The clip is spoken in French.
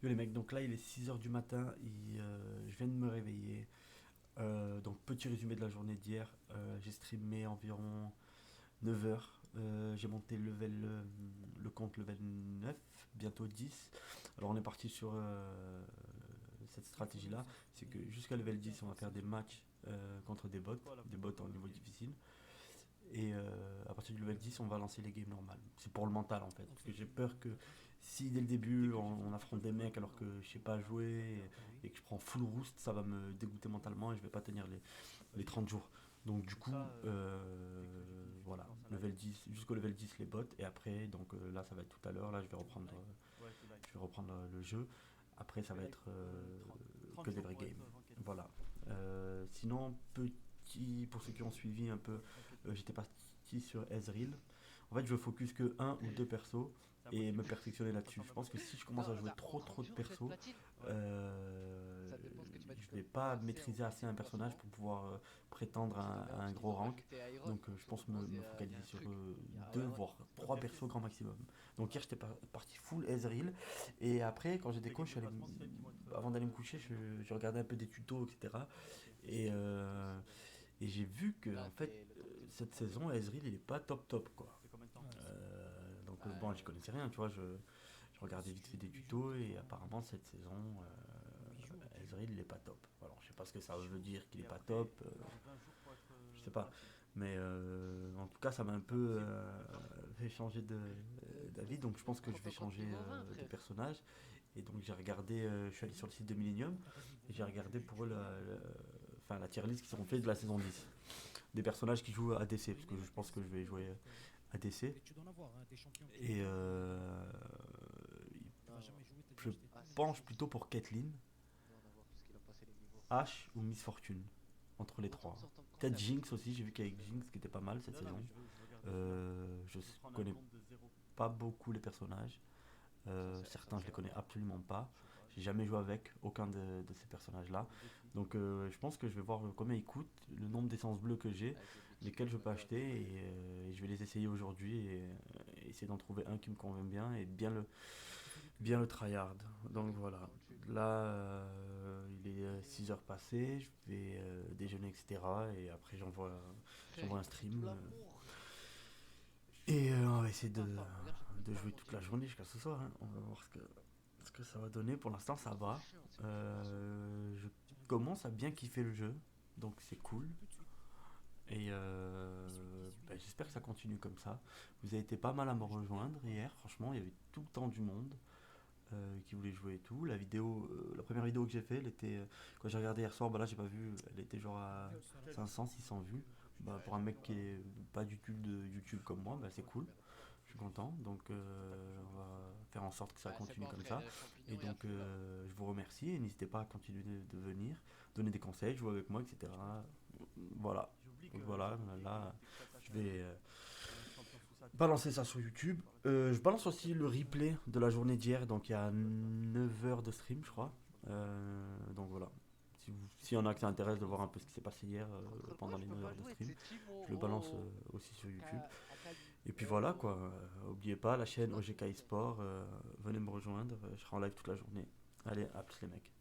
Yo les mecs, donc là il est 6 heures du matin, je viens de me réveiller. Donc petit résumé de la journée d'hier. J'ai streamé environ 9 heures. J'ai monté le compte level 9, bientôt 10. Alors on est parti sur cette stratégie là. C'est que jusqu'à level 10 on va faire des matchs contre des bots en niveau difficile. Et à partir du level 10, on va lancer les games normales. C'est pour le mental en fait. Parce que j'ai peur que si dès le début on affronte des mecs alors que je sais pas jouer et que je prends full roost, ça va me dégoûter mentalement et je vais pas tenir les 30 jours. Donc du coup, voilà, level 10, jusqu'au level 10 les bots. Et après, donc là ça va être tout à l'heure. Là je vais reprendre le jeu. Après ça va être que des vrais games. Voilà. Sinon, pour ceux qui ont suivi un peu, j'étais parti sur Ezreal. En fait, je veux focus que un ou deux persos et me perfectionner là-dessus. Je pense que si je commence à jouer trop de persos, euh, je vais pas maîtriser assez un personnage pour pouvoir prétendre à un gros rank. Donc je pense me focaliser sur deux voire trois persos grand maximum. Donc hier j'étais parti full Ezreal et après quand j'étais coach, avant d'aller me coucher, je regardais un peu des tutos etc. Et, euh, et j'ai vu que en fait cette saison Ezreal il est pas top quoi. Donc bon j'y connaissais rien tu vois, je regardais vite fait des tutos et apparemment cette saison Ezreal il est pas top. Alors je sais pas ce que ça veut dire qu'il est pas top, je sais pas. Mais en tout cas ça m'a un peu fait changer d'avis, donc je pense que je vais changer de personnage. Et donc j'ai regardé, je suis allé sur le site de Millennium et j'ai regardé pour eux enfin, la tier list qui seront faits de la saison 10 des personnages qui jouent ADC, parce que je pense que je vais jouer ADC. Et je penche plutôt pour Caitlyn, Ashe ou Miss Fortune, entre les trois. Peut-être Jinx aussi, j'ai vu qu'avec Jinx qui était pas mal cette saison. Je connais pas beaucoup les personnages. Certains je les connais absolument pas. J'ai jamais joué avec aucun de ces personnages-là. Donc je pense que je vais voir combien ils coûtent, le nombre d'essence bleue que j'ai, lesquels je peux acheter et je vais les essayer aujourd'hui et essayer d'en trouver un qui me convient bien et bien le tryhard. Donc voilà. Là, il est 6 heures passées, je vais déjeuner, etc. Et après, j'envoie un stream. Et on va essayer de jouer toute la journée jusqu'à ce soir, hein. On va voir ce que ça va donner. Pour l'instant, ça va. Je commence à bien kiffer le jeu, donc c'est cool. Et j'espère que ça continue comme ça. Vous avez été pas mal à me rejoindre hier, franchement, il y avait tout le temps du monde qui voulait jouer et tout. La première vidéo que j'ai fait, quand j'ai regardé hier soir, bah là j'ai pas vu, elle était genre à 500, 600 vues. Bah, pour un mec qui est pas du tout de YouTube comme moi, bah, c'est cool. Je suis content, donc on va faire en sorte que ça continue comme ça. Et donc je vous remercie et n'hésitez pas à continuer de venir, donner des conseils, jouer avec moi, etc. Voilà. Donc voilà, là je vais balancer ça sur YouTube. Je balance aussi le replay de la journée d'hier, donc il y a 9 heures de stream, je crois. Donc voilà. S'il y en a qui s'intéressent de voir un peu ce qui s'est passé hier pendant les 9 heures de stream, je le balance aussi sur YouTube. Et puis voilà quoi. Oubliez pas la chaîne OGK eSport, venez me rejoindre, je serai en live toute la journée. Allez, à plus les mecs.